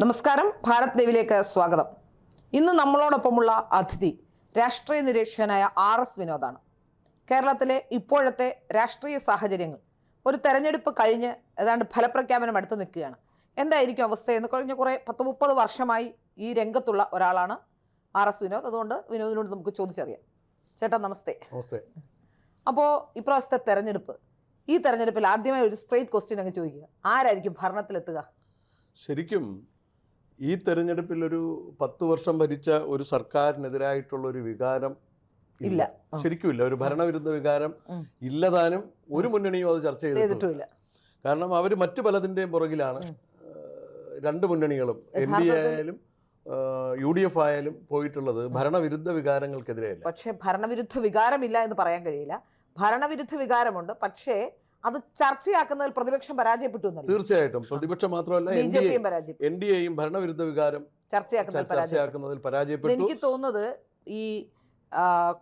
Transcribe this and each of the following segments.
നമസ്കാരം, ഭാരത് ലൈവിലേക്ക് സ്വാഗതം. ഇന്ന് നമ്മളോടൊപ്പമുള്ള അതിഥി രാഷ്ട്രീയ നിരീക്ഷകനായ RS വിനോദാണ്. കേരളത്തിലെ ഇപ്പോഴത്തെ രാഷ്ട്രീയ സാഹചര്യങ്ങൾ, ഒരു തെരഞ്ഞെടുപ്പ് കഴിഞ്ഞ് ഏതാണ്ട് ഫലപ്രഖ്യാപനം അടുത്ത് നിൽക്കുകയാണ്. എന്തായിരിക്കും അവസ്ഥയെന്ന് കഴിഞ്ഞ 10-30 വർഷമായി ഈ രംഗത്തുള്ള ഒരാളാണ് RS വിനോദ്. അതുകൊണ്ട് വിനോദിനോട് നമുക്ക് ചോദിച്ചറിയാം. ചേട്ടാ നമസ്തേ. നമസ്തേ. അപ്പോൾ ഇപ്രാവശ്യത്തെ തെരഞ്ഞെടുപ്പ്, ഈ തെരഞ്ഞെടുപ്പിൽ ആദ്യമായി ഒരു സ്ട്രെയിറ്റ് ക്വസ്റ്റ്യൻ അങ്ങ് ചോദിക്കുക, ആരായിരിക്കും ഭരണത്തിലെത്തുക? ശരിക്കും ഈ തെരഞ്ഞെടുപ്പിൽ ഒരു 10 വർഷം ഭരിച്ച ഒരു സർക്കാരിനെതിരായിട്ടുള്ള ഒരു വികാരം ഇല്ല, ശരിക്കും ഇല്ല. ഒരു ഭരണവിരുദ്ധ വികാരം ഇല്ലതാനും ഒരു മുന്നണിയും അത് ചർച്ച ചെയ്തിട്ടില്ല. കാരണം അവർ മറ്റു പലതിൻ്റെയും പുറകിലാണ്. രണ്ട് മുന്നണികളും NDA ആയാലും UDF ആയാലും പോയിട്ടുള്ളത് ഭരണവിരുദ്ധ വികാരങ്ങൾക്കെതിരെയല്ല. പക്ഷേ ഭരണവിരുദ്ധ വികാരമില്ല എന്ന് പറയാൻ കഴിയില്ല. ഭരണവിരുദ്ധ വികാരമുണ്ട്, പക്ഷേ അത് ചർച്ചയാക്കുന്നതിൽ പ്രതിപക്ഷം പരാജയപ്പെട്ടു. തീർച്ചയായിട്ടും പ്രതിപക്ഷം മാത്രമല്ല NDAയും ഭരണവിരുദ്ധ വികാരം ചർച്ചയാക്കുന്നതിൽ പരാജയപ്പെട്ടു. എനിക്ക് തോന്നുന്നത് ഈ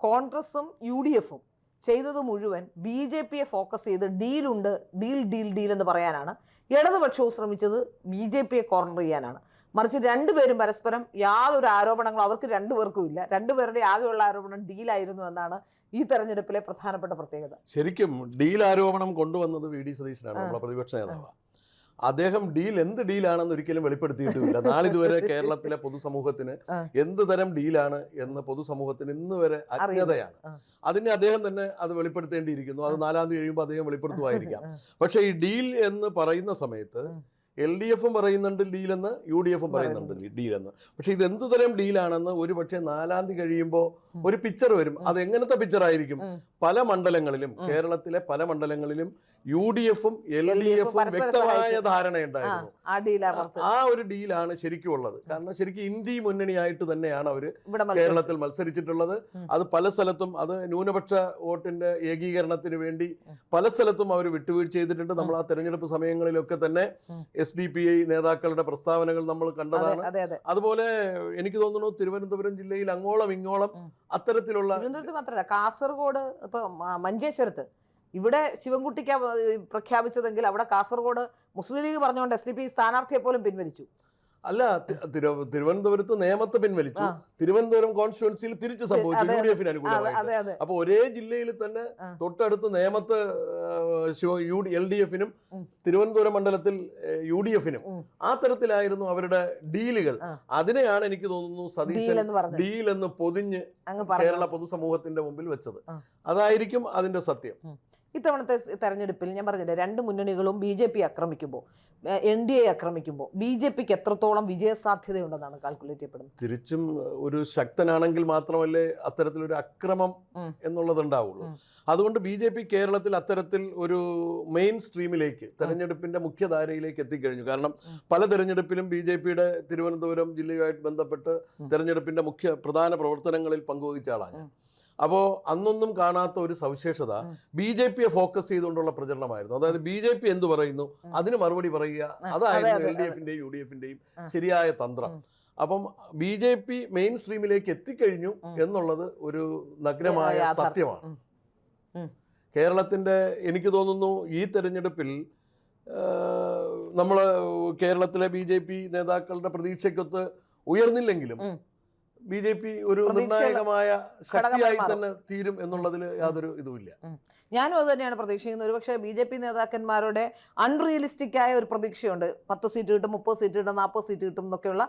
കോൺഗ്രസും UDFും ചെയ്തത് മുഴുവൻ BJPയെ ഫോക്കസ് ചെയ്ത് ഡീലുണ്ട്, ഡീൽ എന്ന് പറയാനാണ്. ഇടതുപക്ഷവും ശ്രമിച്ചത് BJPയെ കോർണർ ചെയ്യാനാണ്. മറിച്ച് രണ്ടുപേരും പരസ്പരം യാതൊരു ആരോപണങ്ങളും അവർക്ക് രണ്ടുപേർക്കും ഇല്ല. രണ്ടുപേരുടെ ആകെയുള്ള ആരോപണം ഡീലായിരുന്നു എന്നാണ് ഈ തെരഞ്ഞെടുപ്പിലെ പ്രധാനപ്പെട്ട പ്രത്യേകത. ശരിക്കും ഡീൽ ആരോപണം കൊണ്ടുവന്നത് VD സതീശനാണ്, നമ്മളെ പ്രതിപക്ഷ നേതാവ്. അദ്ദേഹം എന്ത് ഡീലാണെന്ന് ഒരിക്കലും വെളിപ്പെടുത്തിയിട്ടുമില്ല. നാളിതുവരെ കേരളത്തിലെ പൊതുസമൂഹത്തിന് എന്ത് തരം ഡീലാണ് എന്ന് പൊതുസമൂഹത്തിന് ഇന്ന് വരെ അജ്ഞതയാണ്. അതിനെ അദ്ദേഹം തന്നെ അത് വെളിപ്പെടുത്തേണ്ടിയിരിക്കുന്നു. അത് 4-ാം തീയതി കഴിയുമ്പോൾ അദ്ദേഹം വെളിപ്പെടുത്തുമായിരിക്കാം. പക്ഷേ ഈ ഡീൽ എന്ന് പറയുന്ന സമയത്ത് LDFും പറയുന്നുണ്ട് ഡീലെന്ന്, UDFും പറയുന്നുണ്ട് ഡീലെന്ന്. പക്ഷെ ഇത് എന്ത് തരം ഡീലാണെന്ന് ഒരു പക്ഷേ 4-ാം തീയതി കഴിയുമ്പോൾ ഒരു പിക്ചർ വരും. അത് എങ്ങനത്തെ പിക്ചറായിരിക്കും? പല മണ്ഡലങ്ങളിലും, കേരളത്തിലെ പല മണ്ഡലങ്ങളിലും UDFും LDFും വ്യക്തമായ ധാരണയുണ്ടായിരുന്നു. ആ ഒരു ഡീലാണ് ശരിക്കും ഉള്ളത്. കാരണം ശരിക്കും ഇന്ത്യ മുന്നണിയായിട്ട് തന്നെയാണ് അവർ കേരളത്തിൽ മത്സരിച്ചിട്ടുള്ളത്. അത് പല സ്ഥലത്തും, അത് ന്യൂനപക്ഷ വോട്ടിന്റെ ഏകീകരണത്തിന് വേണ്ടി പല സ്ഥലത്തും അവർ വിട്ടുവീഴ്ച ചെയ്തിട്ടുണ്ട്. നമ്മൾ ആ തെരഞ്ഞെടുപ്പ് സമയങ്ങളിലൊക്കെ തന്നെ SDPI നേതാക്കളുടെ പ്രസ്താവനകൾ നമ്മൾ കണ്ടതാണ്. അതുപോലെ എനിക്ക് തോന്നുന്നു തിരുവനന്തപുരം ജില്ലയിൽ അങ്ങോളം ഇങ്ങോളം അത്തരത്തിലുള്ള, മാത്രമല്ല കാസർഗോഡ്, ഇപ്പൊ മഞ്ചേശ്വരത്ത് ഇവിടെ ശിവൻകുട്ടിക്ക് പ്രഖ്യാപിച്ചതെങ്കിൽ അവിടെ കാസർഗോഡ് മുസ്ലിം ലീഗ് പറഞ്ഞുകൊണ്ട് SDPI സ്ഥാനാർത്ഥിയെ പോലും പിൻവലിച്ചു. അല്ല, തിരുവനന്തപുരത്ത് നേമത്തെ പിൻവലിച്ചു, തിരുവനന്തപുരം കോൺസ്റ്റിറ്റ്യുവൻസിയിൽ തിരിച്ചു സംഭവിച്ചു UDFിന് അനുകൂലമായിട്ട്. അപ്പൊ ഒരേ ജില്ലയിൽ തന്നെ തൊട്ടടുത്ത് നേമത്ത് LDFിനും തിരുവനന്തപുരം മണ്ഡലത്തിൽ UDFിനും ആ തരത്തിലായിരുന്നു അവരുടെ ഡീലുകൾ. അതിനെയാണ് എനിക്ക് തോന്നുന്നു സതീശൻ ഡീൽ എന്ന് പൊതിഞ്ഞ് കേരള പൊതുസമൂഹത്തിന്റെ മുമ്പിൽ വെച്ചത്. അതായിരിക്കും അതിന്റെ സത്യം. ഇത്തവണത്തെ തെരഞ്ഞെടുപ്പിൽ ഞാൻ പറഞ്ഞില്ലേ, രണ്ട് മുന്നണികളും BJP ആക്രമിക്കുമ്പോൾ, NDA ആക്രമിക്കുമ്പോൾ BJPക്ക് എത്രത്തോളം വിജയസാധ്യതയുണ്ടെന്നാണ് കാൽക്കുലേറ്റ് ചെയ്യപ്പെടുന്നത്? തിരിച്ചും ഒരു ശക്തനാണെങ്കിൽ മാത്രമല്ലേ അത്തരത്തിലൊരു അക്രമം എന്നുള്ളതുണ്ടാവുള്ളൂ. അതുകൊണ്ട് BJP കേരളത്തിൽ അത്തരത്തിൽ ഒരു മെയിൻ സ്ട്രീമിലേക്ക്, തെരഞ്ഞെടുപ്പിന്റെ മുഖ്യധാരയിലേക്ക് എത്തിക്കഴിഞ്ഞു. കാരണം പല തെരഞ്ഞെടുപ്പിലും BJPയുടെ തിരുവനന്തപുരം ജില്ലയുമായിട്ട് ബന്ധപ്പെട്ട് തെരഞ്ഞെടുപ്പിന്റെ പ്രധാന പ്രവർത്തനങ്ങളിൽ പങ്കുവഹിച്ച ആളാണ്. അപ്പോൾ അന്നൊന്നും കാണാത്ത ഒരു സവിശേഷത BJPയെ ഫോക്കസ് ചെയ്തുകൊണ്ടുള്ള പ്രചരണമായിരുന്നു. അതായത് BJP എന്ത് പറയുന്നു അതിന് മറുപടി പറയുക. അതായിരുന്നു LDFിന്റെയും UDFിന്റെയും ശരിയായ തന്ത്രം. അപ്പം BJP മെയിൻ സ്ട്രീമിലേക്ക് എത്തിക്കഴിഞ്ഞു എന്നുള്ളത് ഒരു നഗ്നമായ സത്യമാണ്. കേരളത്തിന്റെ, എനിക്ക് തോന്നുന്നു ഈ തെരഞ്ഞെടുപ്പിൽ നമ്മൾ കേരളത്തിലെ BJP നേതാക്കളുടെ പ്രതീക്ഷയ്ക്കൊത്ത് ഉയർന്നില്ലെങ്കിലും BJP ഒരു നിർണായകമായ ശക്തിയായി തന്നെ തീരും എന്നുള്ളതിൽ യാതൊരു ഇതുമില്ല. ഞാനും അത് തന്നെയാണ് പ്രതീക്ഷിക്കുന്നത്. ഒരുപക്ഷെ BJP നേതാക്കന്മാരുടെ അൺറിയലിസ്റ്റിക് ആയ ഒരു പ്രതീക്ഷയുണ്ട്. 10 സീറ്റ് കിട്ടും, 30 സീറ്റ് കിട്ടും, 40 സീറ്റ് കിട്ടും എന്നൊക്കെയുള്ള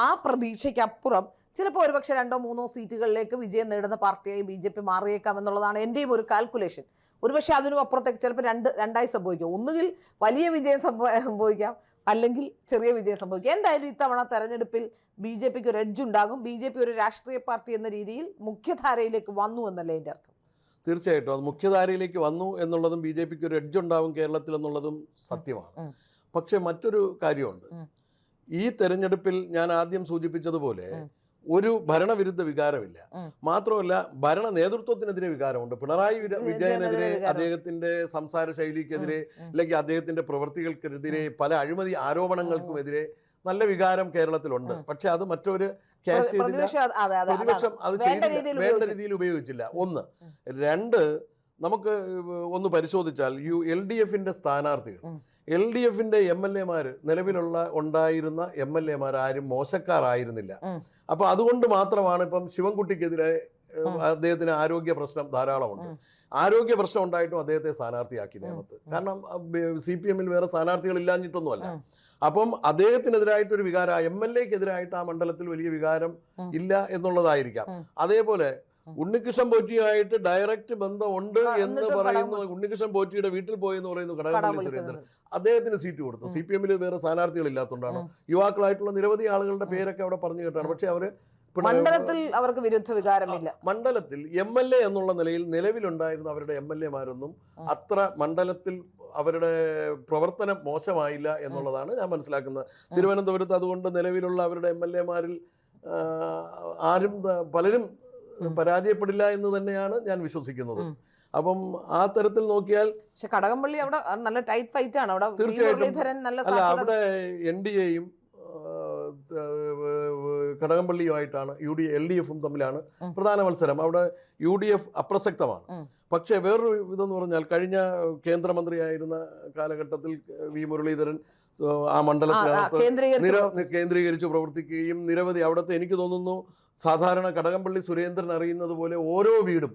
ആ പ്രതീക്ഷയ്ക്കപ്പുറം ചിലപ്പോൾ ഒരുപക്ഷെ 2-3 സീറ്റുകളിലേക്ക് വിജയം നേടുന്ന പാർട്ടിയായി BJP മാറിയേക്കാം എന്നുള്ളതാണ് എൻ്റെയും ഒരു കാൽക്കുലേഷൻ. ഒരുപക്ഷെ അതിനും അപ്പുറത്തേക്ക് ചിലപ്പോൾ രണ്ടായി സംഭവിക്കാം. ഒന്നുകിൽ വലിയ വിജയം സംഭവിക്കാം, അല്ലെങ്കിൽ ചെറിയ വിജയം സംഭവിക്കും. എന്തായാലും ഇത്തവണ തെരഞ്ഞെടുപ്പിൽ BJPക്ക് ഒരു എഡ്ജ് ഉണ്ടാകും. BJP ഒരു രാഷ്ട്രീയ പാർട്ടി എന്ന രീതിയിൽ മുഖ്യധാരയിലേക്ക് വന്നു എന്നല്ലേ എൻ്റെ അർത്ഥം? തീർച്ചയായിട്ടും അത് മുഖ്യധാരയിലേക്ക് വന്നു എന്നുള്ളതും BJPക്ക് ഒരു എഡ്ജ് ഉണ്ടാകും കേരളത്തിൽ എന്നുള്ളതും സത്യമാണ്. പക്ഷെ മറ്റൊരു കാര്യമുണ്ട്. ഈ തെരഞ്ഞെടുപ്പിൽ ഞാൻ ആദ്യം സൂചിപ്പിച്ചതുപോലെ ഒരു ഭരണവിരുദ്ധ വികാരമില്ല. മാത്രമല്ല ഭരണ നേതൃത്വത്തിനെതിരെ വികാരമുണ്ട്. പിണറായി വിജയനെതിരെ, അദ്ദേഹത്തിന്റെ സംസാര ശൈലിക്കെതിരെ, അല്ലെങ്കിൽ അദ്ദേഹത്തിന്റെ പ്രവൃത്തികൾക്കെതിരെ, പല അഴിമതി ആരോപണങ്ങൾക്കുമെതിരെ നല്ല വികാരം കേരളത്തിലുണ്ട്. പക്ഷെ അത് മറ്റൊരു ക്യാഷ് ചെയ്തില്ല, പ്രതിപക്ഷം അത് ചെയ്തില്ല, വേണ്ട രീതിയിൽ ഉപയോഗിച്ചില്ല. ഒന്ന്. രണ്ട്, നമുക്ക് ഒന്ന് പരിശോധിച്ചാൽ LDFിന്റെ സ്ഥാനാർത്ഥികൾ LDFന്റെ MLA-മാർ ഉണ്ടായിരുന്ന MLA-മാർ ആരും മോശക്കാരായിരുന്നില്ല. അപ്പൊ അതുകൊണ്ട് മാത്രമാണ് ഇപ്പം ശിവൻകുട്ടിക്കെതിരെ അദ്ദേഹത്തിന് ആരോഗ്യ പ്രശ്നം ധാരാളമുണ്ട്. ആരോഗ്യ പ്രശ്നം ഉണ്ടായിട്ടും അദ്ദേഹത്തെ സ്ഥാനാർത്ഥിയാക്കി നേമത്ത്. കാരണം CPM-ൽ വേറെ സ്ഥാനാർത്ഥികൾ ഇല്ലാഞ്ഞിട്ടൊന്നുമല്ല. അപ്പം അദ്ദേഹത്തിനെതിരായിട്ടൊരു വികാരം, MLA-ക്കെതിരായിട്ട് ആ മണ്ഡലത്തിൽ വലിയ വികാരം ഇല്ല എന്നുള്ളതായിരിക്കാം. അതേപോലെ ഉണ്ണികൃഷ്ണൻ പോറ്റിയുമായിട്ട് ഡയറക്റ്റ് ബന്ധമുണ്ട് എന്ന് പറയുന്നു. ഉണ്ണികൃഷ്ണൻ പോറ്റിയുടെ വീട്ടിൽ പോയി എന്ന് പറയുന്നു കടകംപള്ളി സുരേന്ദ്രൻ. അദ്ദേഹത്തിന് സീറ്റ് കൊടുത്തു. CPM-ൽ വേറെ സ്ഥാനാർത്ഥികൾ ഇല്ലാത്തതുകൊണ്ടാണ്. യുവാക്കളായിട്ടുള്ള നിരവധി ആളുകളുടെ പേരൊക്കെ അവിടെ പറഞ്ഞു കേട്ടാണ്. പക്ഷെ അവര് മണ്ഡലത്തിൽ അവർക്ക് വിരുദ്ധ വികാരമില്ല. മണ്ഡലത്തിൽ MLA എന്നുള്ള നിലയിൽ നിലവിലുണ്ടായിരുന്ന അവരുടെ MLA-മാരൊന്നും അത്ര മണ്ഡലത്തിൽ അവരുടെ പ്രവർത്തനം മോശമായില്ല എന്നുള്ളതാണ് ഞാൻ മനസ്സിലാക്കുന്നത്. തിരുവനന്തപുരത്ത് അതുകൊണ്ട് നിലവിലുള്ള അവരുടെ MLA-മാരിൽ പലരും പരാജയപ്പെടില്ല എന്ന് തന്നെയാണ് ഞാൻ വിശ്വസിക്കുന്നത്. അപ്പം ആ തരത്തിൽ നോക്കിയാൽ പക്ഷെ കടകംപള്ളി അവിടെ നല്ല ടൈറ്റ് ഫൈറ്റ് ആണ്. അവിടെ തീർച്ചയായിട്ടും അല്ല, അവിടെ NDA-യും കടകംപള്ളിയുമായിട്ടാണ് LDF-ഉം തമ്മിലാണ് പ്രധാന മത്സരം. അവിടെ UDF അപ്രസക്തമാണ്. പക്ഷേ വേറൊരു ഇതെന്ന് പറഞ്ഞാൽ കഴിഞ്ഞ കേന്ദ്രമന്ത്രിയായിരുന്ന കാലഘട്ടത്തിൽ V. മുരളീധരൻ ആ മണ്ഡലത്തിനകത്ത് കേന്ദ്രീകരിച്ച് പ്രവർത്തിക്കുകയും നിരവധി അവിടുത്തെ എനിക്ക് തോന്നുന്നു സാധാരണ കടകംപള്ളി സുരേന്ദ്രൻ അറിയുന്നത് പോലെ ഓരോ വീടും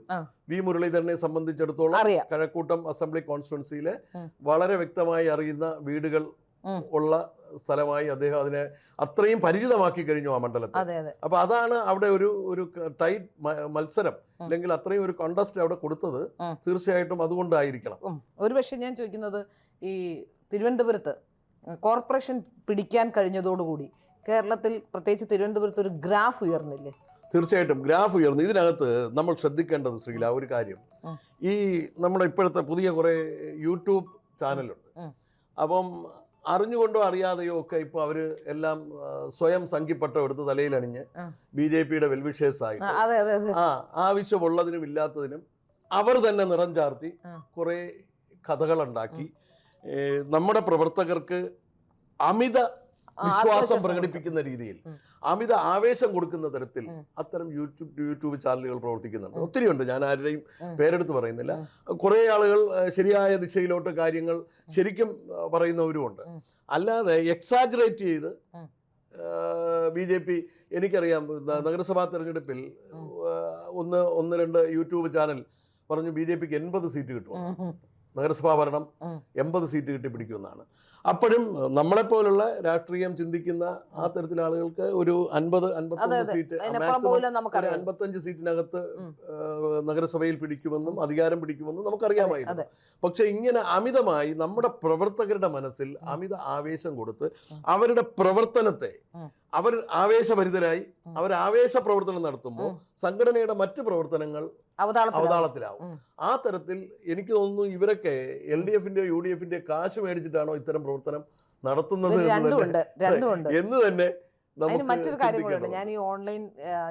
V. മുരളീധരനെ സംബന്ധിച്ചിടത്തോളം കഴക്കൂട്ടം അസംബ്ലി കോൺസ്റ്റിറ്റ്യുവൻസിയിലെ വളരെ വ്യക്തമായി അറിയുന്ന വീടുകൾ ഉള്ള സ്ഥലമായി അദ്ദേഹം അതിനെ അത്രയും പരിചിതമാക്കി കഴിഞ്ഞു ആ മണ്ഡലത്തിൽ. അപ്പൊ അതാണ് അവിടെ ഒരു ടൈറ്റ് മത്സരം, അല്ലെങ്കിൽ അത്രയും ഒരു കോണ്ടസ്റ്റ് അവിടെ കൊടുത്തത് തീർച്ചയായിട്ടും അതുകൊണ്ടായിരിക്കണം. ഒരു പക്ഷേ ഞാൻ ചോദിക്കുന്നത്, ഈ തിരുവനന്തപുരത്ത് കോർപ്പറേഷൻ പിടിക്കാൻ കഴിഞ്ഞതോടുകൂടി കേരളത്തിൽ പ്രത്യേകിച്ച് തിരുവനന്തപുരത്ത് ഒരു ഗ്രാഫ് ഉയർന്നില്ലേ? തീർച്ചയായിട്ടും ഗ്രാഫ് ഉയർന്നു. ഇതിനകത്ത് നമ്മൾ ശ്രദ്ധിക്കേണ്ടത് ശ്രീല ഒരു കാര്യം, ഈ നമ്മുടെ ഇപ്പോഴത്തെ പുതിയ കുറെ യൂട്യൂബ് ചാനലുണ്ട്. അപ്പം അറിഞ്ഞുകൊണ്ടോ അറിയാതെയോ ഒക്കെ ഇപ്പോൾ അവര് എല്ലാം സ്വയം സംഘിപ്പട്ടം എടുത്ത് തലയിലണിഞ്ഞ് BJP-യുടെ വെൽവിഷേഴ്സ് ആയിട്ട് ആവശ്യമുള്ളതിനും ഇല്ലാത്തതിനും അവർ തന്നെ നിറം ചാർത്തി കുറെ കഥകളുണ്ടാക്കി നമ്മുടെ പ്രവർത്തകർക്ക് അമിത വിശ്വാസം പ്രകടിപ്പിക്കുന്ന രീതിയിൽ, അമിത ആവേശം കൊടുക്കുന്ന തരത്തിൽ അത്തരം യൂട്യൂബ് ചാനലുകൾ പ്രവർത്തിക്കുന്നുണ്ട്. ഒത്തിരിയുണ്ട്, ഞാൻ ആരുടെയും പേരെടുത്ത് പറയുന്നില്ല. കുറേ ആളുകൾ ശരിയായ ദിശയിലോട്ട് കാര്യങ്ങൾ ശരിക്കും പറയുന്നവരുമുണ്ട്. അല്ലാതെ എക്സാജറേറ്റ് ചെയ്ത് BJP, എനിക്കറിയാം നഗരസഭാ തെരഞ്ഞെടുപ്പിൽ ഒന്ന് രണ്ട് യൂട്യൂബ് ചാനൽ പറഞ്ഞു BJP-ക്ക് 80 സീറ്റ് കിട്ടും, നഗരസഭാ ഭരണം 80 സീറ്റ് കിട്ടി പിടിക്കുമെന്നാണ്. അപ്പോഴും നമ്മളെപ്പോലുള്ള രാഷ്ട്രീയം ചിന്തിക്കുന്ന ആ തരത്തിലെ ആളുകൾക്ക് ഒരു 50-51 സീറ്റ്, മാക്സിമം 55 സീറ്റിനകത്ത് നഗരസഭയിൽ പിടിക്കുമെന്നും അധികാരം പിടിക്കുമെന്നും നമുക്കറിയാമായിരുന്നു. പക്ഷെ ഇങ്ങനെ അമിതമായി നമ്മുടെ പ്രവർത്തകരുടെ മനസ്സിൽ അമിത ആവേശം കൊടുത്ത് അവരുടെ പ്രവർത്തനത്തെ അവർ ആവേശഭരിതരായി അവർ ആവേശ പ്രവർത്തനം നടത്തുമ്പോൾ സംഘടനയുടെ മറ്റ് പ്രവർത്തനങ്ങൾ അവതാളത്തിലാവും. ആ തരത്തിൽ എനിക്ക് തോന്നുന്നു ഇവരൊക്കെ LDF-ന്റെയോ UDF-ന്റെയോ കാശ് മേടിച്ചിട്ടാണോ ഇത്തരം പ്രവർത്തനം നടത്തുന്നത് എന്ന് തന്നെ. മറ്റൊരു കാര്യം കൂടെ, ഞാൻ ഈ ഓൺലൈൻ,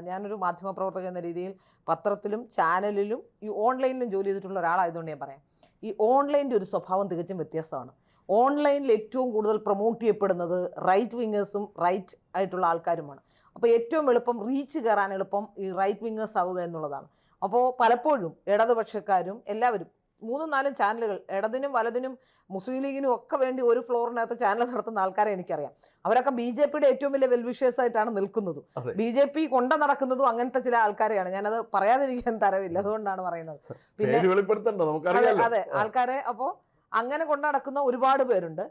ഞാനൊരു മാധ്യമ പ്രവർത്തക എന്ന രീതിയിൽ പത്രത്തിലും ചാനലിലും ഈ ഓൺലൈനിലും ജോലി ചെയ്തിട്ടുള്ള ഒരാളായതുകൊണ്ട് ഞാൻ പറയാം, ഈ ഓൺലൈൻ്റെ ഒരു സ്വഭാവം തികച്ചും വ്യത്യസ്തമാണ്. ഓൺലൈനിൽ ഏറ്റവും കൂടുതൽ പ്രൊമോട്ട് ചെയ്യപ്പെടുന്നത് റൈറ്റ് വിങ്ങേഴ്സും റൈറ്റ് ആയിട്ടുള്ള ആൾക്കാരുമാണ്. അപ്പോൾ ഏറ്റവും എളുപ്പം റീച്ച് കയറാൻ എളുപ്പം ഈ റൈറ്റ് വിങ്ങേഴ്സ് ആവുക എന്നുള്ളതാണ്. അപ്പോൾ പലപ്പോഴും ഇടതുപക്ഷക്കാരും എല്ലാവരും 3-4 ചാനലുകൾ, ഇടതിനും വലതിനും മുസ്ലിം ലീഗിനും ഒക്കെ വേണ്ടി ഒരു ഫ്ലോറിനകത്ത് ചാനൽ നടത്തുന്ന ആൾക്കാരെ എനിക്കറിയാം. അവരൊക്കെ BJP-യുടെ ഏറ്റവും വലിയ വെൽവിഷേഴ്സ് ആയിട്ടാണ് നിൽക്കുന്നതും. BJP കൊണ്ട നടക്കുന്നതും അങ്ങനത്തെ ചില ആൾക്കാരെയാണ്. ഞാനത് പറയാതിരിക്കാൻ തരവില്ല, അതുകൊണ്ടാണ് പറയുന്നത്. പിന്നെ അതെ ആൾക്കാരെ, അപ്പോൾ അങ്ങനെ കൊണ്ടു നടക്കുന്ന ഒരുപാട് പേരുണ്ട്.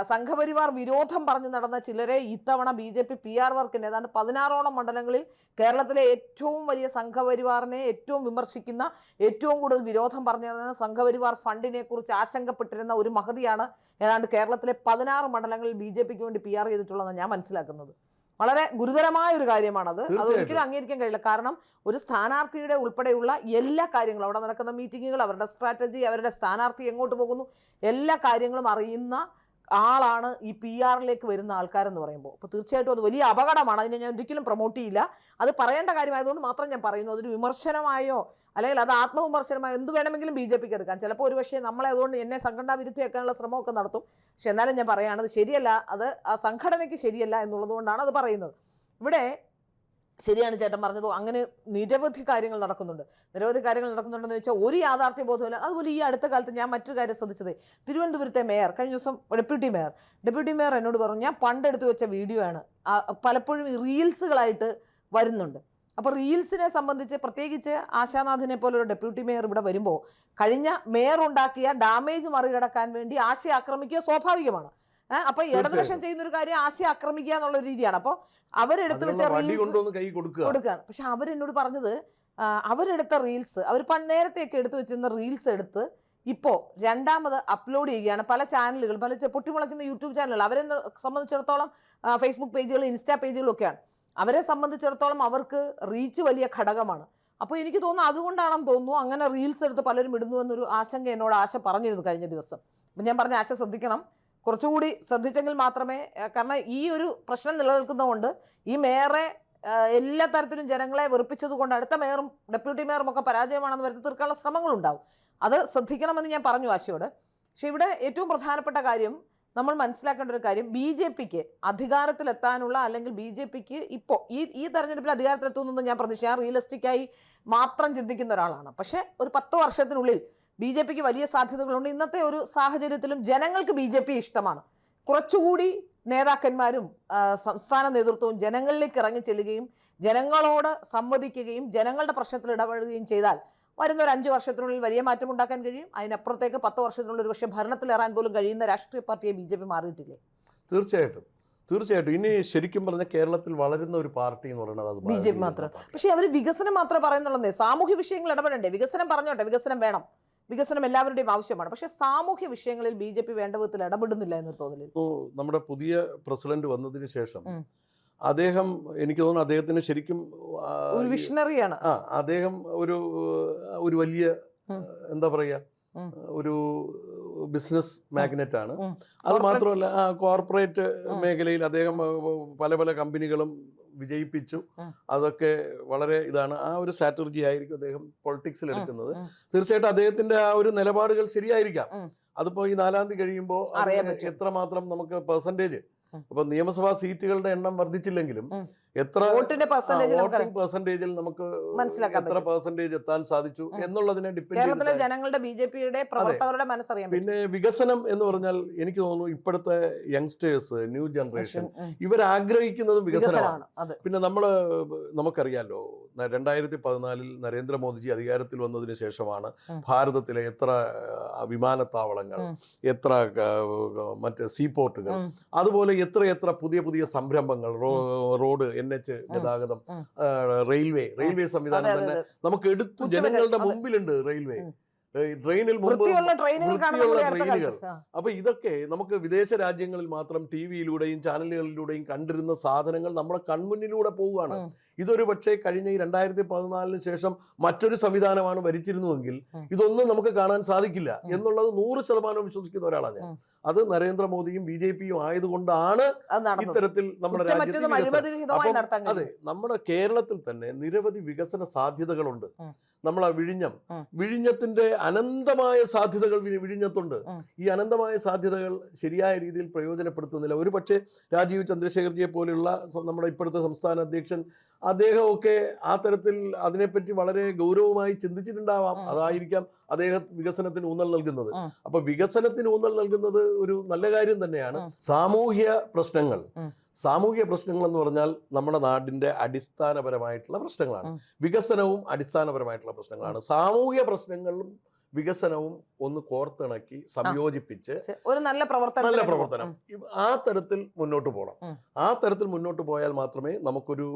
സംഘപരിവാർ വിരോധം പറഞ്ഞു നടന്ന ചിലരെ ഇത്തവണ BJP PR വർക്കിന് ഏതാണ്ട് 16ഓളം മണ്ഡലങ്ങളിൽ കേരളത്തിലെ ഏറ്റവും വലിയ സംഘപരിവാറിനെ ഏറ്റവും വിമർശിക്കുന്ന, ഏറ്റവും കൂടുതൽ വിരോധം പറഞ്ഞു നടന്ന സംഘപരിവാർ ഫണ്ടിനെ കുറിച്ച് ആശങ്കപ്പെട്ടിരുന്ന ഒരു മഹതിയാണ് ഏതാണ്ട് കേരളത്തിലെ 16 മണ്ഡലങ്ങളിൽ BJP-ക്ക് വേണ്ടി PR ചെയ്തിട്ടുള്ളതെന്ന് ഞാൻ മനസ്സിലാക്കുന്നത്. വളരെ ഗുരുതരമായ ഒരു കാര്യമാണത്. അതൊരിക്കലും അംഗീകരിക്കാൻ കഴിയില്ല. കാരണം ഒരു സ്ഥാനാർത്ഥിയുടെ ഉൾപ്പെടെയുള്ള എല്ലാ കാര്യങ്ങളും, അവിടെ നടക്കുന്ന മീറ്റിങ്ങുകൾ, അവരുടെ സ്ട്രാറ്റജി, അവരുടെ സ്ഥാനാർത്ഥി എങ്ങോട്ട് പോകുന്നു, എല്ലാ കാര്യങ്ങളും അറിയുന്ന ആളാണ് ഈ PR-ലേക്ക് വരുന്ന ആൾക്കാരെന്ന് പറയുമ്പോൾ. അപ്പോൾ തീർച്ചയായിട്ടും അത് വലിയ അപകടമാണ്. അതിനെ ഞാൻ ഒരിക്കലും പ്രൊമോട്ട് ചെയ്യില്ല. അത് പറയേണ്ട കാര്യമായതുകൊണ്ട് മാത്രം ഞാൻ പറയുന്നു. അതൊരു വിമർശനമായോ അല്ലെങ്കിൽ അത് ആത്മവിമർശനമായോ എന്ത് വേണമെങ്കിലും BJP-ക്ക് എടുക്കാം. ചിലപ്പോൾ ഒരു പക്ഷേ നമ്മളെ അതുകൊണ്ട് എന്നെ സംഘടനാ വിരുദ്ധയാക്കാനുള്ള ശ്രമമൊക്കെ നടത്തും. പക്ഷെ എന്നാലും ഞാൻ പറയുകയാണ്, അത് ശരിയല്ല, അത് ആ സംഘടനയ്ക്ക് ശരിയല്ല എന്നുള്ളത് കൊണ്ടാണ് അത് പറയുന്നത്. ഇവിടെ ശരിയാണ് ചേട്ടൻ പറഞ്ഞത്. അങ്ങനെ നിരവധി കാര്യങ്ങൾ നടക്കുന്നുണ്ടെന്ന് വെച്ചാൽ ഒരു യാഥാർത്ഥ്യ ബോധമില്ല. അതുപോലെ ഈ അടുത്ത കാലത്ത് ഞാൻ മറ്റൊരു കാര്യം ശ്രദ്ധിച്ചത്, തിരുവനന്തപുരത്തെ മേയർ കഴിഞ്ഞ ദിവസം ഡെപ്യൂട്ടി മേയർ എന്നോട് പറഞ്ഞു, ഞാൻ പണ്ടെടുത്ത് വെച്ച വീഡിയോ ആണ്, പലപ്പോഴും റീൽസുകളായിട്ട് വരുന്നുണ്ട്. അപ്പോൾ റീൽസിനെ സംബന്ധിച്ച് പ്രത്യേകിച്ച് ആശാനാഥിനെ പോലെ ഒരു ഡെപ്യൂട്ടി മേയർ ഇവിടെ വരുമ്പോൾ കഴിഞ്ഞ മേയർ ഉണ്ടാക്കിയ ഡാമേജ് മറികടക്കാൻ വേണ്ടി ആശയെ ആക്രമിക്കുക സ്വാഭാവികമാണ്. അപ്പൊ ഇടതുപക്ഷം ചെയ്യുന്ന ഒരു കാര്യം ആശയെ ആക്രമിക്കുക എന്നുള്ള രീതിയാണ്. അപ്പോൾ അവരെടുത്ത് വെച്ച റീൽസ് കൊടുക്കുകയാണ്. പക്ഷെ അവരെന്നോട് പറഞ്ഞത്, അവരെടുത്ത റീൽസ്, അവർ നേരത്തെയൊക്കെ എടുത്തു വെച്ചിരുന്ന റീൽസ് എടുത്ത് ഇപ്പോൾ രണ്ടാമത് അപ്ലോഡ് ചെയ്യുകയാണ് പല ചാനലുകൾ, പല പൊട്ടിമുളയ്ക്കുന്ന യൂട്യൂബ് ചാനലുകൾ. അവരെ സംബന്ധിച്ചിടത്തോളം ഫേസ്ബുക്ക് പേജുകൾ, ഇൻസ്റ്റാ പേജുകളും ഒക്കെയാണ്. അവരെ സംബന്ധിച്ചിടത്തോളം അവർക്ക് റീച്ച് വലിയ ഘടകമാണ്. അപ്പോൾ എനിക്ക് തോന്നുന്നു അതുകൊണ്ടാണെന്ന് തോന്നുന്നു അങ്ങനെ റീൽസ് എടുത്ത് പലരും ഇടുന്നു എന്നൊരു ആശങ്ക എന്നോട് ആശ പറഞ്ഞിരുന്നു കഴിഞ്ഞ ദിവസം. അപ്പം ഞാൻ പറഞ്ഞ ആശ ശ്രദ്ധിക്കണം, കുറച്ചുകൂടി ശ്രദ്ധിച്ചെങ്കിൽ മാത്രമേ, കാരണം ഈ ഒരു പ്രശ്നം നിലനിൽക്കുന്നതുകൊണ്ട് ഈ മേയറെ എല്ലാ തരത്തിലും ജനങ്ങളെ വെറുപ്പിച്ചത് കൊണ്ട് അടുത്ത മേയറും ഡെപ്യൂട്ടി മേയറും ഒക്കെ പരാജയമാണെന്ന് വരുത്തി തീർക്കാനുള്ള ശ്രമങ്ങളുണ്ടാവും. അത് ശ്രദ്ധിക്കണമെന്ന് ഞാൻ പറഞ്ഞു ആശയോട്. പക്ഷെ ഇവിടെ ഏറ്റവും പ്രധാനപ്പെട്ട കാര്യം, നമ്മൾ മനസ്സിലാക്കേണ്ട ഒരു കാര്യം, BJPക്ക് അധികാരത്തിലെത്താനുള്ള, അല്ലെങ്കിൽ BJPക്ക് ഇപ്പോൾ ഈ തെരഞ്ഞെടുപ്പിൽ അധികാരത്തിലെത്തുമെന്നൊന്നും ഞാൻ ഞാൻ റിയലിസ്റ്റിക്കായി മാത്രം ചിന്തിക്കുന്ന ഒരാളാണ്. പക്ഷേ ഒരു 10 വർഷത്തിനുള്ളിൽ BJPക്ക് വലിയ സാധ്യതകളുണ്ട്. ഇന്നത്തെ ഒരു സാഹചര്യത്തിലും ജനങ്ങൾക്ക് BJP ഇഷ്ടമാണ്. കുറച്ചുകൂടി നേതാക്കന്മാരും സംസ്ഥാന നേതൃത്വവും ജനങ്ങളിലേക്ക് ഇറങ്ങി ചെല്ലുകയും ജനങ്ങളോട് സംവദിക്കുകയും ജനങ്ങളുടെ പ്രശ്നത്തിൽ ഇടപെടുകയും ചെയ്താൽ വരുന്ന ഒരു 5 വർഷത്തിനുള്ളിൽ വലിയ മാറ്റം ഉണ്ടാക്കാൻ കഴിയും. അതിനപ്പുറത്തേക്ക് 10 വർഷത്തിനുള്ളിൽ ഒരു പക്ഷേ ഭരണത്തിലേറാൻ പോലും കഴിയുന്ന രാഷ്ട്രീയ പാർട്ടിയെ BJP മാറിയിട്ടില്ലേ? തീർച്ചയായിട്ടും ഇനി ശരിക്കും പറഞ്ഞ കേരളത്തിൽ വളരുന്ന ഒരു പാർട്ടി എന്ന് പറയുന്നത് അത് BJP മാത്രം. പക്ഷേ അവർ വികസനം മാത്രമേ പറയുന്നുള്ളൂ. സാമൂഹ്യ വിഷയങ്ങൾ ഇടപെടണ്ടേ? വികസനം പറഞ്ഞോട്ടെ, വികസനം വേണം, വികസനം എല്ലാവരുടെയും ആവശ്യമാണ്. പക്ഷെ സാമൂഹ്യ വിഷയങ്ങളിൽ BJP വേണ്ട വിധത്തിൽ ഇടപെടുന്നില്ല എന്ന് തോന്നില്ല. നമ്മുടെ പുതിയ പ്രസിഡന്റ് വന്നതിന് ശേഷം അദ്ദേഹം, എനിക്ക് തോന്നുന്നു അദ്ദേഹത്തിന് ശരിക്കും ഒരു വിഷണറിയാണ്. അദ്ദേഹം ഒരു വലിയ എന്താ പറയുക, ഒരു ബിസിനസ് മാഗ്നറ്റ് ആണ്. അത് മാത്രമല്ല കോർപ്പറേറ്റ് മേഖലയിൽ അദ്ദേഹം പല കമ്പനികളും വിജയിപ്പിച്ചു. അതൊക്കെ വളരെ ഇതാണ്. ആ ഒരു സ്ട്രാറ്റജി ആയിരിക്കും അദ്ദേഹം പൊളിറ്റിക്സിൽ എടുക്കുന്നത്. തീർച്ചയായിട്ടും അദ്ദേഹത്തിന്റെ ആ ഒരു നിലപാടുകൾ ശരിയായിരിക്കാം. അതിപ്പോ ഈ 4-ാം തീയതി കഴിയുമ്പോൾ എത്രമാത്രം നമുക്ക് പെർസെന്റേജ്, ഇപ്പൊ നിയമസഭാ സീറ്റുകളുടെ എണ്ണം വർദ്ധിച്ചില്ലെങ്കിലും എത്ര വോട്ടിംഗ് പെർസെന്റേജിൽ നമുക്ക് എത്ര പെർസെന്റേജ് എത്താൻ സാധിച്ചു എന്നുള്ളതിനെ ഡിപ്പെൻഡ് ജനങ്ങളുടെ BJPയുടെ പ്രവർത്തകരുടെ മനസ്സറിയാം. പിന്നെ വികസനം എന്ന് പറഞ്ഞാൽ എനിക്ക് തോന്നുന്നു ഇപ്പോഴത്തെ യങ്സ്റ്റേഴ്സ്, ന്യൂ ജനറേഷൻ, ഇവർ ആഗ്രഹിക്കുന്നതും വികസനമാണ്. പിന്നെ നമുക്കറിയാലോ 2014 നരേന്ദ്രമോദിജി അധികാരത്തിൽ വന്നതിന് ശേഷമാണ് ഭാരതത്തിലെ എത്ര വിമാനത്താവളങ്ങൾ, എത്ര മറ്റ് സീപോർട്ടുകൾ, അതുപോലെ എത്ര പുതിയ സംരംഭങ്ങൾ, റോഡ്, NH ഗതാഗതം, റെയിൽവേ സംവിധാനം തന്നെ നമുക്ക് എടുത്തു ജനങ്ങളുടെ മുമ്പിലുണ്ട്. ട്രെയിനിൽ ട്രെയിനുകൾ. അപ്പൊ ഇതൊക്കെ നമുക്ക് വിദേശ രാജ്യങ്ങളിൽ മാത്രം TV-യിലൂടെയും ചാനലുകളിലൂടെയും കണ്ടിരുന്ന സാധനങ്ങൾ നമ്മുടെ കൺമുന്നിലൂടെ പോവുകയാണ്. ഇതൊരു പക്ഷേ കഴിഞ്ഞ ഈ 2014 ശേഷം മറ്റൊരു സംവിധാനമാണ് ഭരിച്ചിരുന്നുവെങ്കിൽ ഇതൊന്നും നമുക്ക് കാണാൻ സാധിക്കില്ല എന്നുള്ളത് 100% വിശ്വസിക്കുന്ന ഒരാളാണ് ഞാൻ. അത് നരേന്ദ്രമോദിയും BJPയും ആയതുകൊണ്ടാണ് ഇത്തരത്തിൽ നമ്മുടെ രാജ്യത്ത്. അതെ, നമ്മുടെ കേരളത്തിൽ തന്നെ നിരവധി വികസന സാധ്യതകളുണ്ട്. നമ്മൾ ആ വിഴിഞ്ഞത്തിന്റെ അനന്തമായ സാധ്യതകൾ വിഴിഞ്ഞത്തുണ്ട്. ഈ അനന്തമായ സാധ്യതകൾ ശരിയായ രീതിയിൽ പ്രയോജനപ്പെടുത്തുന്നില്ല. ഒരു പക്ഷേ രാജീവ് ചന്ദ്രശേഖർജിയെ പോലെയുള്ള നമ്മുടെ ഇപ്പോഴത്തെ സംസ്ഥാന അധ്യക്ഷൻ, അദ്ദേഹമൊക്കെ ആ തരത്തിൽ അതിനെപ്പറ്റി വളരെ ഗൗരവമായി ചിന്തിച്ചിട്ടുണ്ടാവാം. അതായിരിക്കാം അദ്ദേഹം വികസനത്തിന് ഊന്നൽ നൽകുന്നത്. അപ്പൊ വികസനത്തിന് ഊന്നൽ നൽകുന്നത് ഒരു നല്ല കാര്യം തന്നെയാണ്. സാമൂഹ്യ പ്രശ്നങ്ങൾ എന്ന് പറഞ്ഞാൽ നമ്മുടെ നാടിന്റെ അടിസ്ഥാനപരമായിട്ടുള്ള പ്രശ്നങ്ങളാണ്. വികസനവും അടിസ്ഥാനപരമായിട്ടുള്ള പ്രശ്നങ്ങളാണ്. സാമൂഹ്യ പ്രശ്നങ്ങളും വികസനവും ഒന്ന് കോർത്തിണക്കി സംയോജിപ്പിച്ച് ഒരു നല്ല പ്രവർത്തനം ആ തരത്തിൽ മുന്നോട്ട് പോകണം. ആ തരത്തിൽ മുന്നോട്ട് പോയാൽ മാത്രമേ നമുക്കൊരു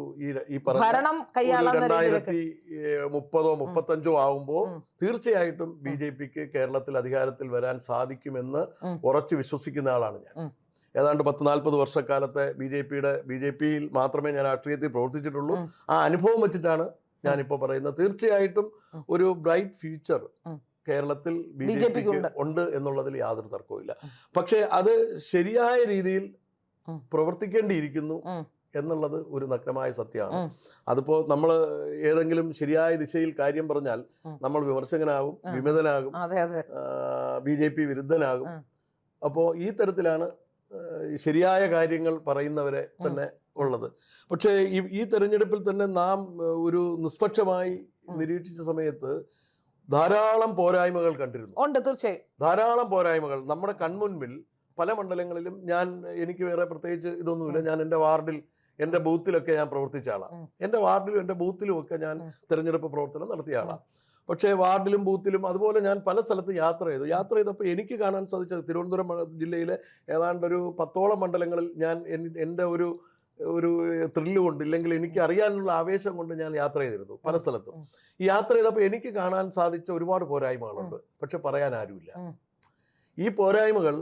ഈ പറഞ്ഞ 2030-35 ആവുമ്പോൾ തീർച്ചയായിട്ടും BJPക്ക് കേരളത്തിൽ അധികാരത്തിൽ വരാൻ സാധിക്കുമെന്ന് ഉറച്ചു വിശ്വസിക്കുന്ന ആളാണ് ഞാൻ. ഏതാണ്ട് 10-40 വർഷക്കാലത്തെ BJPയിൽ മാത്രമേ ഞാൻ രാഷ്ട്രീയത്തിൽ പ്രവർത്തിച്ചിട്ടുള്ളൂ. ആ അനുഭവം വെച്ചിട്ടാണ് ഞാനിപ്പോൾ പറയുന്നത്. തീർച്ചയായിട്ടും ഒരു ബ്രൈറ്റ് ഫ്യൂച്ചർ കേരളത്തിൽ BJPക്ക് ഉണ്ട് എന്നുള്ളതിൽ യാതൊരു തർക്കവുമില്ല. പക്ഷെ അത് ശരിയായ രീതിയിൽ പ്രവർത്തിക്കേണ്ടിയിരിക്കുന്നു എന്നുള്ളത് ഒരു നഗ്നമായ സത്യമാണ്. അതിപ്പോ നമ്മൾ ഏതെങ്കിലും ശരിയായ ദിശയിൽ കാര്യം പറഞ്ഞാൽ നമ്മൾ വിമർശകനാകും, വിമതനാകും, BJP വിരുദ്ധനാകും. അപ്പോൾ ഈ തരത്തിലാണ് ശരിയായ കാര്യങ്ങൾ പറയുന്നവരെ തന്നെ ഉള്ളത്. പക്ഷേ ഈ തെരഞ്ഞെടുപ്പിൽ തന്നെ നാം ഒരു നിഷ്പക്ഷമായി നിരീക്ഷിച്ച സമയത്ത് ധാരാളം പോരായ്മകൾ കണ്ടിരുന്നു. ഉണ്ട്, തീർച്ചയായും ധാരാളം പോരായ്മകൾ നമ്മുടെ കൺമുൻപിൽ പല മണ്ഡലങ്ങളിലും. എനിക്ക് വേറെ പ്രത്യേകിച്ച് ഇതൊന്നുമില്ല. ഞാൻ എൻ്റെ വാർഡിൽ, എൻ്റെ ബൂത്തിലൊക്കെ ഞാൻ പ്രവർത്തിച്ച ആളാണ്. എൻ്റെ വാർഡിലും എൻ്റെ ബൂത്തിലും ഒക്കെ ഞാൻ തെരഞ്ഞെടുപ്പ് പ്രവർത്തനം നടത്തിയ ആളാണ്. പക്ഷേ വാർഡിലും ബൂത്തിലും അതുപോലെ ഞാൻ പല സ്ഥലത്ത് യാത്ര ചെയ്തപ്പോൾ എനിക്ക് കാണാൻ സാധിച്ചത് തിരുവനന്തപുരം ജില്ലയിലെ ഏതാണ്ട് ഒരു 10ഓളം മണ്ഡലങ്ങളിൽ ഞാൻ എൻ്റെ ഒരു ത്രില്ല് കൊണ്ട്, ഇല്ലെങ്കിൽ എനിക്ക് അറിയാനുള്ള ആവേശം കൊണ്ട് ഞാൻ യാത്ര ചെയ്തിരുന്നു പല സ്ഥലത്തും. ഈ യാത്ര ചെയ്തപ്പോൾ എനിക്ക് കാണാൻ സാധിച്ച ഒരുപാട് പോരായ്മകളുണ്ട്. പക്ഷെ പറയാൻ ആരുമില്ല. ഈ പോരായ്മകൾ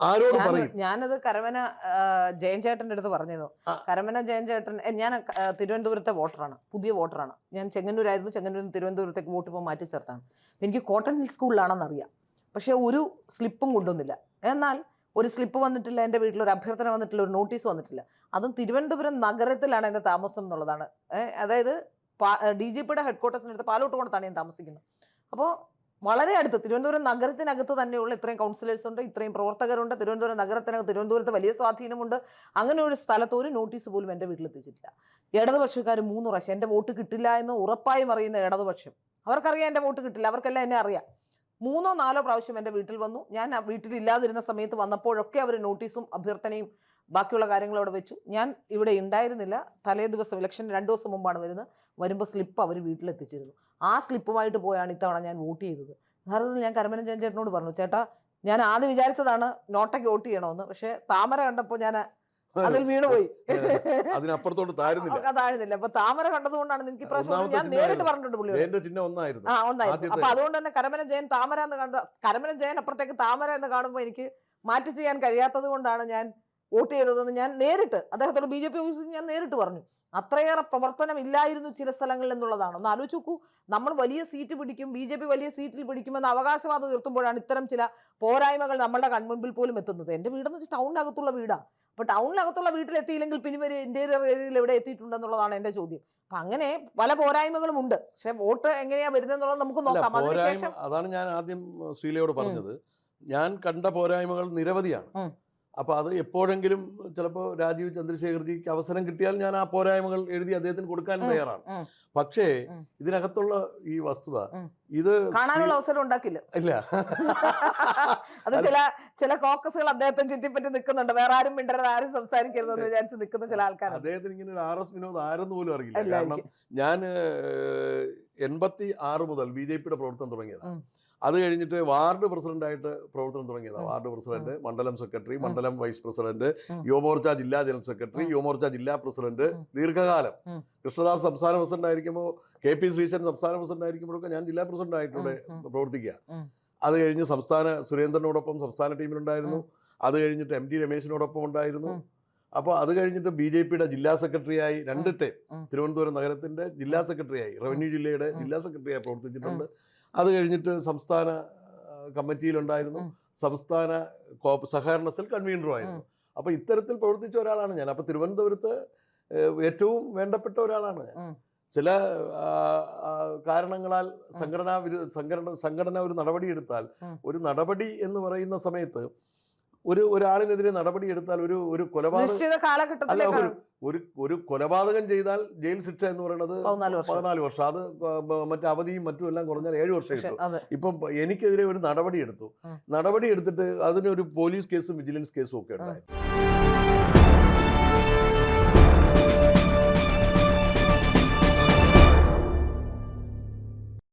ആരോട് പറയും? ഞാനത് കരമന ജയൻ ചേട്ടൻ്റെ അടുത്ത് പറഞ്ഞിരുന്നു. കരമന ജയൻ ചേട്ടൻ, ഞാൻ തിരുവനന്തപുരത്തെ വോട്ടറാണ്, പുതിയ വോട്ടറാണ്. ഞാൻ ചെങ്ങന്നൂരായിരുന്നു, ചെങ്ങന്നൂരിൽ നിന്ന് തിരുവനന്തപുരത്തേക്ക് വോട്ട് ഇപ്പോൾ മാറ്റി ചേർത്താണ്. എനിക്ക് കോട്ടൺ ഹിൽ സ്കൂളിലാണെന്ന് അറിയാം, പക്ഷെ ഒരു സ്ലിപ്പും കൊണ്ടുവന്നില്ല. എന്നാൽ ഒരു സ്ലിപ്പ് വന്നിട്ടില്ല, എൻ്റെ വീട്ടിൽ ഒരു അഭ്യർത്ഥന വന്നിട്ടില്ല, ഒരു നോട്ടീസ് വന്നിട്ടില്ല. അതും തിരുവനന്തപുരം നഗരത്തിലാണ് എൻ്റെ താമസം എന്നുള്ളതാണ്. അതായത് DGPയുടെ ഹെഡ്ക്വാർട്ടേഴ്സിനടുത്ത് പാലോട്ടുകൊണ്ടത്താണ് ഞാൻ താമസിക്കുന്നത്. അപ്പോൾ വളരെ അടുത്ത്, തിരുവനന്തപുരം നഗരത്തിനകത്ത് തന്നെയുള്ള ഇത്രയും കൗൺസിലേഴ്സ് ഉണ്ട്, ഇത്രയും പ്രവർത്തകരുണ്ട്. തിരുവനന്തപുരം നഗരത്തിനകത്ത്, തിരുവനന്തപുരത്ത് വലിയ സ്വാധീനമുണ്ട്. അങ്ങനെ ഒരു സ്ഥലത്ത് ഒരു നോട്ടീസ് പോലും എൻ്റെ വീട്ടിലെത്തിച്ചിട്ടില്ല. ഇടതുപക്ഷക്കാർ 3 പ്രാവശ്യം എൻ്റെ വോട്ട് കിട്ടില്ല എന്ന് ഉറപ്പായും അറിയുന്ന ഇടതുപക്ഷം, അവർക്കറിയാം എൻ്റെ വോട്ട് കിട്ടില്ല, അവർക്കെല്ലാം എന്നെ അറിയാം. 3ഓ 4ഓ പ്രാവശ്യം എൻ്റെ വീട്ടിൽ വന്നു. ഞാൻ വീട്ടിലില്ലാതിരുന്ന സമയത്ത് വന്നപ്പോഴൊക്കെ അവർ നോട്ടീസും അഭ്യർത്ഥനയും ബാക്കിയുള്ള കാര്യങ്ങളും അവിടെ വെച്ചു. ഞാൻ ഇവിടെ ഉണ്ടായിരുന്നില്ല. തലേ ദിവസം, ഇലക്ഷൻ 2 ദിവസം മുമ്പാണ് വരുമ്പോൾ സ്ലിപ്പ് അവർ വീട്ടിലെത്തിച്ചിരുന്നു. ആ സ്ലിപ്പുമായിട്ട് പോയാണ് ഇത്തവണ ഞാൻ വോട്ട് ചെയ്തത്. യഥാർത്ഥത്തിൽ ഞാൻ കരമന ജയൻ ചേട്ടനോട് പറഞ്ഞു, ചേട്ടാ ഞാൻ ആദ്യം വിചാരിച്ചതാണ് നോട്ടയ്ക്ക് വോട്ട് ചെയ്യണമെന്ന്, പക്ഷെ താമര കണ്ടപ്പോൾ ഞാൻ അതിൽ വീണുപോയി. അതിനപ്പുറത്തോട്ട് താഴ്ന്നില്ല. അപ്പൊ താമര കണ്ടതുകൊണ്ടാണ് എനിക്ക് ഇപ്രാവശ്യം ഞാൻ നേരിട്ട് പറഞ്ഞിട്ടുണ്ട് പുള്ളി ഒന്നായിരുന്നു. അപ്പൊ അതുകൊണ്ട് തന്നെ കരമന ജയൻ താമര എന്ന് കണ്ട, കരമന ജയൻ അപ്പുറത്തേക്ക് താമര എന്ന് കാണുമ്പോൾ എനിക്ക് മാറ്റി ചെയ്യാൻ കഴിയാത്തത് കൊണ്ടാണ് ഞാൻ വോട്ട് ചെയ്തതെന്ന് ഞാൻ നേരിട്ട് അദ്ദേഹത്തോട് BJP ഓഫീസിൽ ഞാൻ നേരിട്ട് പറഞ്ഞു. അത്രയേറെ പ്രവർത്തനം ഇല്ലായിരുന്നു ചില സ്ഥലങ്ങളിൽ എന്നുള്ളതാണ്. ഒന്ന് ആലോചിച്ച് നോക്കൂ, നമ്മൾ വലിയ സീറ്റ് പിടിക്കും, BJP വലിയ സീറ്റിൽ പിടിക്കുമെന്ന് അവകാശവാദം ഉയർത്തുമ്പോഴാണ് ഇത്തരം ചില പോരായ്മകൾ നമ്മളുടെ കൺമുൻപിൽ പോലും എത്തുന്നത്. എൻ്റെ വീടെന്ന് വെച്ചാൽ ടൗണിനകത്തുള്ള വീടാണ്. അപ്പോൾ ടൗണിനകത്തുള്ള വീട്ടിലെത്തിയില്ലെങ്കിൽ പിന്നെ ഇവർ ഇന്റീരിയർ ഏരിയയിൽ എവിടെ എത്തിയിട്ടുണ്ടെന്നുള്ളതാണ് എൻ്റെ ചോദ്യം. അപ്പം അങ്ങനെ പല പോരായ്മകളും ഉണ്ട്. പക്ഷെ വോട്ട് എങ്ങനെയാ വരുന്നതെന്നുള്ളത് നമുക്ക് നോക്കാം. അതിനുശേഷം അതാണ് ഞാൻ ആദ്യം ശ്രീലയോട് പറഞ്ഞത്. ഞാൻ കണ്ട പോരായ്മകൾ നിരവധിയാണ്. അപ്പോൾ അത് എപ്പോഴെങ്കിലും ചിലപ്പോൾ രാജീവ് ചന്ദ്രശേഖർജിക്ക് അവസരം കിട്ടിയാൽ ഞാൻ ആ പോരായ്മകൾ എഴുതി അദ്ദേഹത്തിന് കൊടുക്കാനും തയ്യാറാണ്. പക്ഷേ ഇതിനകത്തുള്ള ഈ വസ്തുത, ഇത് കാണാനുള്ള അവസരം ഉണ്ടാക്കില്ല. ഇല്ല, അത് ചില കോക്കസുകൾ അദ്ദേഹത്തെ ചുറ്റിപ്പറ്റി നിൽക്കുന്നുണ്ട്. വേറെ ആരും മിണ്ടരുത്, ആരും സംസാരിക്കരുതെന്ന് വിചാരിച്ച് നിൽക്കുന്ന ചില ആൾക്കാർ. അദ്ദേഹത്തിന് ഇങ്ങനെ ഒരു RS വിനോദ് ആരെന്ന് പോലും അറിയില്ല. കാരണം ഞാൻ 86 മുതൽ BJPയുടെ പ്രവർത്തനം തുടങ്ങിയതാണ്. അത് കഴിഞ്ഞിട്ട് വാർഡ് പ്രസിഡന്റായിട്ട് പ്രവർത്തനം തുടങ്ങിയതാണ്. വാർഡ് പ്രസിഡന്റ്, മണ്ഡലം സെക്രട്ടറി, മണ്ഡലം വൈസ് പ്രസിഡന്റ്, യുവമോർച്ച ജില്ലാ ജനറൽ സെക്രട്ടറി, യുവമോർച്ച ജില്ലാ പ്രസിഡന്റ്, ദീർഘകാലം കൃഷ്ണദാസ് സംസ്ഥാന പ്രസിഡന്റ് ആയിരിക്കുമ്പോൾ, KP ശ്രീശൻ സംസ്ഥാന പ്രസിഡന്റ് ആയിരിക്കുമ്പോഴൊക്കെ ഞാൻ ജില്ലാ പ്രസിഡന്റ് ആയിട്ടുണ്ട് പ്രവർത്തിക്കുക. അത് കഴിഞ്ഞ് സുരേന്ദ്രനോടൊപ്പം സംസ്ഥാന ടീമിലുണ്ടായിരുന്നു. അത് കഴിഞ്ഞിട്ട് MD രമേശിനോടൊപ്പം ഉണ്ടായിരുന്നു. അപ്പോൾ അത് കഴിഞ്ഞിട്ട് BJPയുടെ ജില്ലാ സെക്രട്ടറിയായി 2 ടൈം തിരുവനന്തപുരം നഗരത്തിന്റെ ജില്ലാ സെക്രട്ടറിയായി, റവന്യൂ ജില്ലയുടെ ജില്ലാ സെക്രട്ടറിയായി പ്രവർത്തിച്ചിട്ടുണ്ട്. അത് കഴിഞ്ഞിട്ട് സംസ്ഥാന കമ്മിറ്റിയിലുണ്ടായിരുന്നു, സംസ്ഥാന സഹകരണ സെൽ കൺവീനറുമായിരുന്നു. അപ്പോൾ ഇത്തരത്തിൽ പ്രവർത്തിച്ച ഒരാളാണ് ഞാൻ. അപ്പോൾ തിരുവനന്തപുരത്ത് ഏറ്റവും വേണ്ടപ്പെട്ട ഒരാളാണ് ഞാൻ. ചില കാരണങ്ങളാൽ സംഘടന ഒരു നടപടിയെടുത്താൽ, ഒരു നടപടി എന്ന് പറയുന്ന സമയത്ത് ഒരാളിനെതിരെ നടപടി എടുത്താൽ, ഒരു കൊലപാതകം ചെയ്താൽ ജയിൽ ശിക്ഷ എന്ന് പറയുന്നത് 14 വർഷം. അത് മറ്റു അവധിയും മറ്റും എല്ലാം കുറഞ്ഞാൽ 7 വർഷം കിട്ടും. ഇപ്പം എനിക്കെതിരെ ഒരു നടപടി എടുത്തിട്ട് അതിനൊരു പോലീസ് കേസും വിജിലൻസ് കേസും ഒക്കെ ഉണ്ടായിരുന്നു.